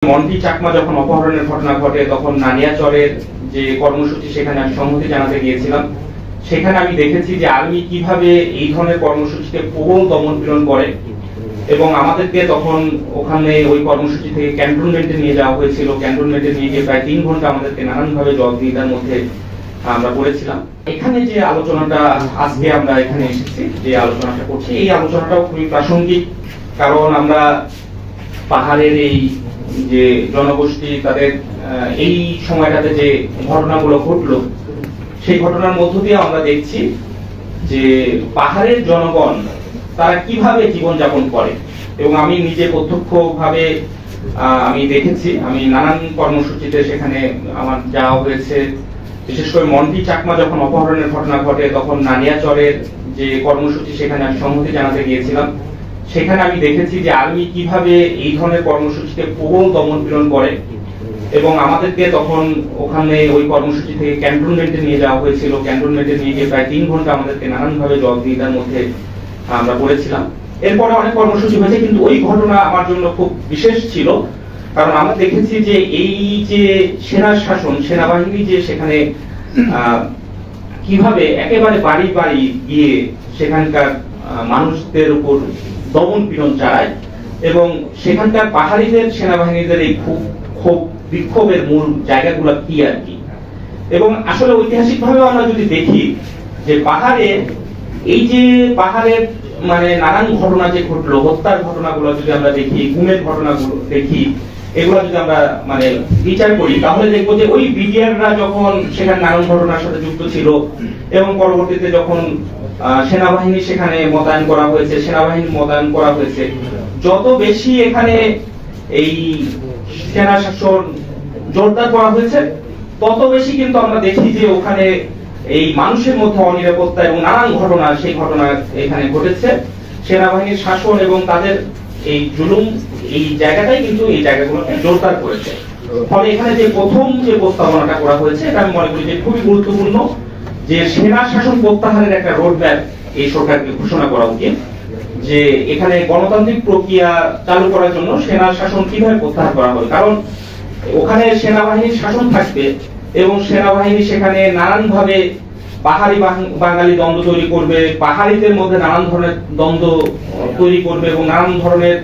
মন্টি চাকমা যখন অপহরণের ঘটনা ঘটে তখন নানিয়াচরের যে কর্মসূচি সেখানে আমি সংহতি জানাতে গিয়েছিলাম। সেখানে আমি দেখেছি যে আর্মি কিভাবে এই ধরনের কর্মসূচিকে প্রবল দমন পীড়ন করে এবং আমাদেরকে তখন ওখানে ওই কর্মসূচি থেকে ক্যান্টনমেন্টে নিয়ে যাওয়া হয়েছিল। ক্যান্টনমেন্টে নিয়ে গিয়ে প্রায় 3 ঘন্টা আমাদেরকে নানানভাবে জবাবদিহিতার মধ্যে আমরা পড়েছিলাম। এখানে যে আলোচনাটা আজকে আমরা এখানে এসেছি, যে আলোচনাটা করছি, এই আলোচনাটাও খুবই প্রাসঙ্গিক। কারণ আমরা পাহাড়ের এই যে জনগোষ্ঠী তাদের এই সময়টাতে যে ঘটনাগুলো ঘটলো সেই ঘটনার মধ্য দিয়ে আমরা দেখছি যে পাহাড়ের জনগণ তারা কিভাবে জীবনযাপন করে এবং আমি নিজে প্রত্যক্ষভাবে আমি দেখেছি। আমি নানান কর্মসূচিতে সেখানে আমার যাওয়া হয়েছে। বিশেষ করে মন্টি চাকমা যখন অপহরণের ঘটনা ঘটে তখন নানিয়াচরের যে কর্মসূচি সেখানে আমি সংহতি জানাতে গিয়েছিলাম। সেখানে আমি দেখেছি যে আর্মি কিভাবে এই ধরনের কর্মসূচিকে প্রবল দমন পীড়ন করে এবং আমাদেরকে তখন ওখানে ওই কর্মসূচি থেকে ক্যান্টনমেন্টে নিয়ে যাওয়া হয়েছিল। ক্যান্টনমেন্টে নিয়ে গিয়ে প্রায় 3 ঘন্টা আমাদেরকে নানানভাবে জবাবদিহিতার মধ্যে আমরা পড়েছিলাম। এরপরে অনেক কর্মসূচি হয়েছে, কিন্তু ওই ঘটনা আমার জন্য খুব বিশেষ ছিল। কারণ আমরা দেখেছি যে এই যে সেনা শাসন, সেনাবাহিনী যে সেখানে কিভাবে একেবারে বাড়ি বাড়ি গিয়ে সেখানকার মানুষদের উপর দমন পীড়ন চালায় এবং সেখানকার পাহাড়িদের সেনাবাহিনীদের এই ক্ষোভ বিক্ষোভের মূল জায়গাগুলো কি আর কি। এবং আসলে ঐতিহাসিকভাবেও আমরা যদি দেখি যে পাহাড়ে এই যে পাহাড়ের মানে নানান ঘটনা যে ঘটলো, হত্যার ঘটনাগুলো যদি আমরা দেখি, গুমের ঘটনাগুলো দেখি, এগুলো যদি আমরা মানে বিচার করি তাহলে দেখবো যে ওই বিডিআররা যখন সেখানে নানান ঘটনার সাথে যুক্ত ছিল এবং পরবর্তীতে যখন সেনাবাহিনী সেখানে মোতায়েন করা হয়েছে, যত বেশি এখানে এই সেনা শাসন জোরদার করা হয়েছে তত বেশি কিন্তু আমরা দেখি যে ওখানে এই মানুষের মধ্যে অনিরাপত্তা এবং নানান ঘটনা, সেই ঘটনা এখানে ঘটেছে। সেনাবাহিনীর শাসন এবং তাদের এই জুলুম এই জায়গাটাই কিন্তু এই জায়গাগুলোকে জোরদার করেছে। ফলে এখানে যে প্রথম যে প্রস্তাবনাটা করা হয়েছে এটা আমি মনে করি যে খুবই গুরুত্বপূর্ণ, যে সেনা শাসন প্রত্যাহারের একটা রোডম্যাপ এই সরকারকে ঘোষণা করা উচিত। যে এখানে গণতান্ত্রিক প্রক্রিয়া চালু করার জন্য সেনা শাসন কিভাবে প্রত্যাহার করা হবে। কারণ ওখানে সেনাবাহিনীর শাসন থাকবে এবং সেনাবাহিনী সেখানে নানান ভাবে পাহাড়ি বাঙালি দ্বন্দ্ব তৈরি করবে, পাহাড়িদের মধ্যে নানান ধরনের দ্বন্দ্ব তৈরি করবে এবং নানান ধরনের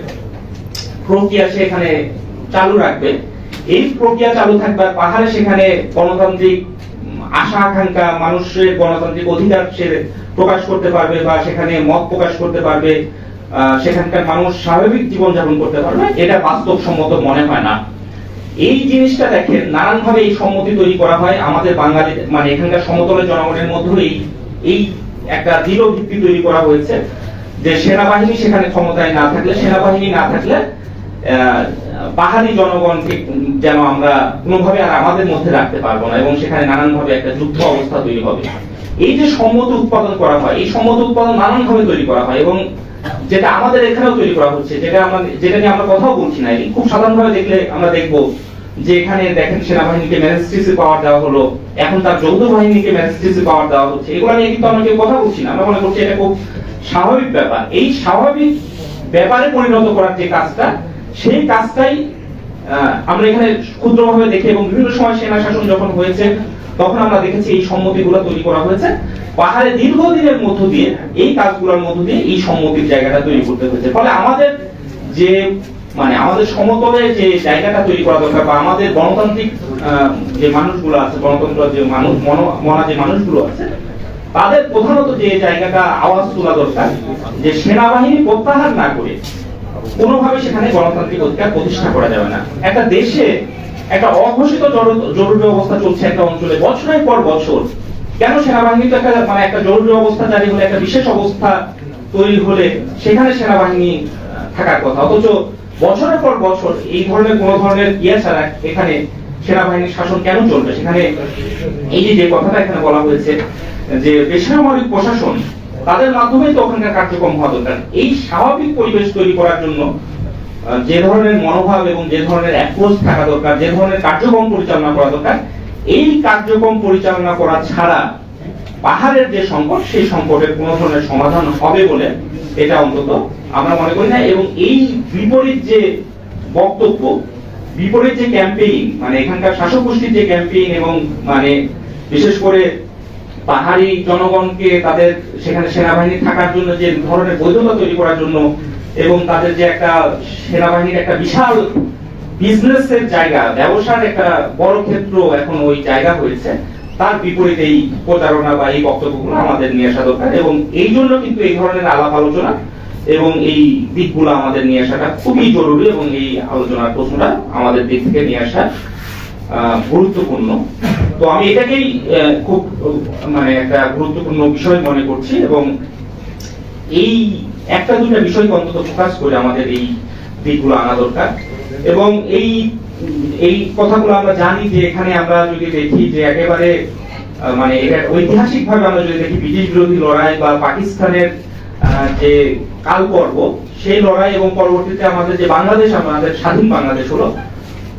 প্রক্রিয়া সেখানে চালু রাখবে। এই প্রক্রিয়া চালু থাকবে, পাহাড়ে সেখানে গণতান্ত্রিক আশা আকাঙ্ক্ষা, মানুষের গণতান্ত্রিক অধিকার সে প্রকাশ করতে পারবে বা সেখানে মত প্রকাশ করতে পারবে, সেখানকার মানুষ স্বাভাবিক জীবনযাপন করতে পারবে, এটা বাস্তবসম্মত মনে হয় না। এই জিনিসটা দেখেন নানান ভাবে এই সম্মতি তৈরি করা হয় আমাদের বাঙালি মানে এখানকার সমতলের জনগণের মধ্যেই এই একটা দৃঢ় ভিত্তি তৈরি করা হয়েছে যে সেনাবাহিনী সেখানে ক্ষমতায় না থাকলে, সেনাবাহিনী না থাকলে পাহাড়ি জনগণকে যেন আমরা কোনোভাবে আর আমাদের মধ্যে রাখতে পারবো না এবং সেখানে নানান ভাবে একটা যুদ্ধ অবস্থা তৈরি হবে। এই যে সম্মতি উৎপাদন করা হয়, এই সম্মতি উৎপাদন নানান ভাবে তৈরি করা হয় এবং যেটা আমাদের এখানেও তৈরি করা হচ্ছে, যেটা নিয়ে আমরা কথাও বলছি না। খুব সাধারণভাবে দেখলে আমরা দেখবো যে এখানে দেখেন সেনাবাহিনীকে ম্যাজিস্ট্রেসি পাওয়ার দেওয়া হলো, এখন তার যৌথ বাহিনীকে ম্যাজিস্ট্রেসি পাওয়ার দেওয়া হচ্ছে। এগুলো নিয়ে কিন্তু আমরা কেউ কথা বলছি না, আমরা মনে করছি এটা খুব স্বাভাবিক ব্যাপার। এই স্বাভাবিক ব্যাপারে পরিণত করার যে কাজটা, সেই কাজটাই আমরা এখানে ক্ষুদ্রভাবে দেখি এবং বিভিন্ন সময় সেনা শাসন যখন হয়েছে তখন আমরা দেখেছি এই সম্মতিগুলো তৈরি করা হয়েছে। পাহাড়ে দীর্ঘদিনের মধ্য দিয়ে এই কাজগুলোর মধ্য দিয়ে এই সম্মতির জায়গাটা তৈরি করতে হয়েছে। ফলে আমাদের যে মানে আমাদের সমতলে যে জায়গাটা তৈরি করা দরকার বা আমাদের গণতান্ত্রিক যে মানুষগুলো আছে, গণতন্ত্র যে মানুষ মনা যে মানুষগুলো আছে, তাদের প্রধানত যে জায়গাটা আওয়াজ তোলা দরকার যে সেনাবাহিনী প্রত্যাহার না করে কোনোভাবে সেখানে গণতান্ত্রিক অধিকার প্রতিষ্ঠা করা যাবে না। একটা দেশে একটা অঘোষিত জরুরি অবস্থা চলছে একটা অঞ্চলে বছরের পর বছর, কেন সেনাবাহিনী তো একটা মানে একটা জরুরি অবস্থা জারি হলে, একটা বিশেষ অবস্থা তৈরি হলে সেখানে সেনাবাহিনী থাকার কথা, অথচ বছরের পর বছর এই ধরনের কোন ধরনের ইয়ে ছাড়া এখানে সেনাবাহিনীর শাসন কেন চলবে? সেখানে এই যে কথাটা এখানে বলা হয়েছে যে বেসামরিক প্রশাসন, তাদের মাধ্যমে তো ওখানকার কার্যক্রম হওয়া দরকার। এই স্বাভাবিক পরিবেশ তৈরি করার জন্য যে ধরনের মনোভাব এবং যে ধরনের অ্যাপ্রোচ থাকা দরকার, যে ধরনের কার্যক্রম পরিচালনা করা দরকার, এই কার্যক্রম পরিচালনা করা ছাড়া পাহাড়ের যে সংকট, সেই সংকটের কোন ধরনের সমাধান হবে বলে এটা অন্তত আমরা মনে করি না। এবং এই বিপরীত যে বক্তব্য বিপরীত যে ক্যাম্পেইন, মানে এখানকার শাসক গোষ্ঠীর যে ক্যাম্পেইন এবং মানে বিশেষ করে পাহাড়ি জনগণকে তাদের সেখানে সেনাবাহিনী থাকার জন্য যে ধরনের বৈধতা তৈরি করার জন্য এবং তাদের যে একটা সেনাবাহিনীর একটা বিশাল বিজনেসের জায়গা, ব্যবসার একটা বড় ক্ষেত্র এখন ওই জায়গা হয়েছে, তার বিপরীতে এই প্রচারণা বা এই বক্তব্যগুলো আমাদের নিয়ে আসা দরকার। এবং এই জন্য কিন্তু এই ধরনের আলাপ আলোচনা এবং এই দিকগুলো আমাদের নিয়ে আসাটা খুবই জরুরি, এবং এই আলোচনার প্রশ্নটা আমাদের দিক থেকে নিয়ে আসা গুরুত্বপূর্ণ। তো আমি এটাকেই খুব মানে একটা গুরুত্বপূর্ণ বিষয় মনে করছি, এবং এই একটা দুটা বিষয় অন্তত ফোকাস করে আমাদের এই দিকগুলো আনা দরকার। এবং এই কথাগুলো আমরা জানি যে এখানে আমরা যদি দেখি যে একেবারে মানে এটা ঐতিহাসিক ভাবে আমরা যদি দেখি ব্রিটিশ বিরোধী লড়াই বা পাকিস্তানের যে কাল পর্ব, সেই লড়াই এবং পরবর্তীতে আমাদের যে বাংলাদেশ, আমাদের স্বাধীন বাংলাদেশ হলো,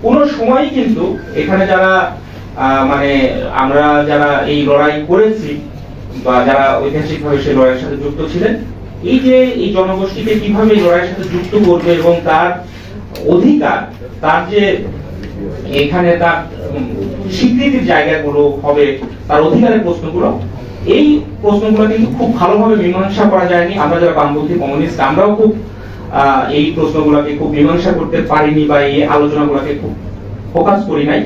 কোন সময় কিন্তু এখানে যারা মানে আমরা যারা এই লড়াই করেছি বা যারা ঐতিহাসিক ভাবে সেই লড়াইয়ের সাথে যুক্ত ছিলেন, এই যে এই জনগোষ্ঠীকে কিভাবে এই লড়াইয়ের সাথে যুক্ত করবে এবং তার অধিকার, তার যে এখানে তার স্বীকৃতির জায়গাগুলো হবে, তার অধিকারের প্রশ্নগুলো, এই প্রশ্নগুলো কিন্তু খুব ভালোভাবে মীমাংসা করা যায়নি। আমরা যারা বামপন্থী কমিউনিস্ট, আমরাও খুব এই প্রশ্নগুলোকে খুব মীমাংসা করতে পারিনি বা এই আলোচনাগুলোকে খুব ফোকাস করি নাই।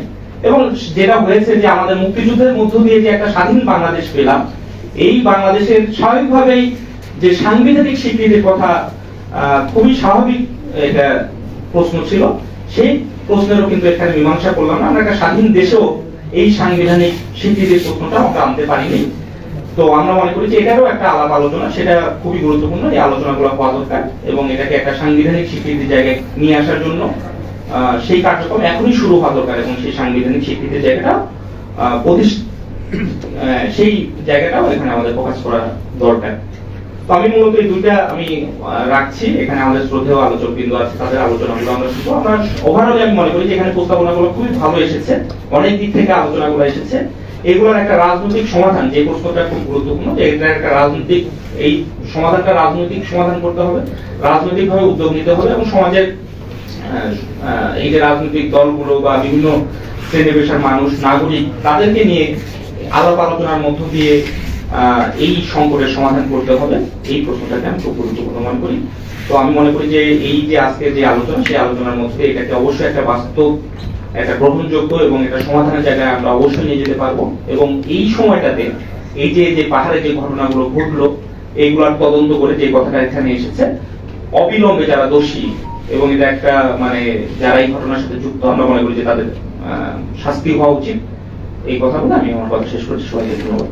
এবং যেটা হয়েছে যে আমাদের মুক্তিযুদ্ধের মধ্য দিয়ে যে একটা স্বাধীন বাংলাদেশ পেলাম, এই বাংলাদেশের স্বাভাবিকভাবেই যে সাংবিধানিক স্বীকৃতির কথা খুবই স্বাভাবিক এটা প্রশ্ন ছিল, সেই প্রশ্নেরও কিন্তু এখানে মীমাংসা করলাম না। আমরা একটা স্বাধীন দেশেও এই সাংবিধানিক স্বীকৃতির প্রশ্নটা আমরা আনতে পারিনি। তো আমরা মনে করি যে এটারও একটা আলাপ আলোচনা, সেটা খুবই গুরুত্বপূর্ণ, এই আলোচনাগুলো হওয়া দরকার, এবং এটাকে একটা সাংবিধানিক স্বীকৃতির জায়গায় নিয়ে আসার জন্য সেই কার্যক্রম এখনই শুরু হওয়া দরকার, এবং সেই সাংবিধানিক স্বীকৃতির জায়গাটা সেই জায়গাটাও এখানে আমাদের ফোকাস করা দরকার। তো আমি মূলত এই দুইটা আমি রাখছি। এখানে আমাদের শ্রদ্ধেয় আলোচক বিন্দু আছে, তাদের আলোচনাগুলো আমরা শুনবো। আমরা ওভারঅল আমি মনে করি যে এখানে প্রস্তাবনাগুলো খুবই ভালো এসেছে, অনেক দিক থেকে আলোচনাগুলো এসেছে। এগুলোর একটা রাজনৈতিক সমাধান, যে প্রশ্নটা খুব গুরুত্বপূর্ণ, যে এটা একটা রাজনৈতিক, এই সমাধানটা রাজনৈতিক সমাধান করতে হবে, রাজনৈতিক ভাবে উদ্যোগ নিতে হবে, এবং সমাজের এই যে রাজনৈতিক দলগুলো বা বিভিন্ন শ্রেণী পেশার মানুষ, নাগরিক, তাদেরকে নিয়ে আলাপ আলোচনার মধ্য দিয়ে এই সংকটের সমাধান করতে হবে। এই প্রশ্নটাকে আমি খুব গুরুত্বপূর্ণ মনে করি। তো আমি মনে করি যে এই যে আজকে যে আলোচনা, সেই আলোচনার মধ্যে এটাকে অবশ্যই একটা বাস্তব, একটা গ্রহণযোগ্য এবং একটা সমাধানের জায়গায় আমরা অবশ্যই নিয়ে যেতে পারবো। এবং এই সময়টাতে এই যে পাহাড়ে যে ঘটনাগুলো ঘটলো, এইগুলোর তদন্ত করে, যে কথাটা এখানে এসেছে, অবিলম্বে যারা দোষী এবং এটা একটা মানে যারা এই ঘটনার সাথে যুক্ত, আমরা মনে করি যে তাদের শাস্তি হওয়া উচিত। এই কথাগুলো আমি আমার কথা শেষ করছি। সবাইকে ধন্যবাদ।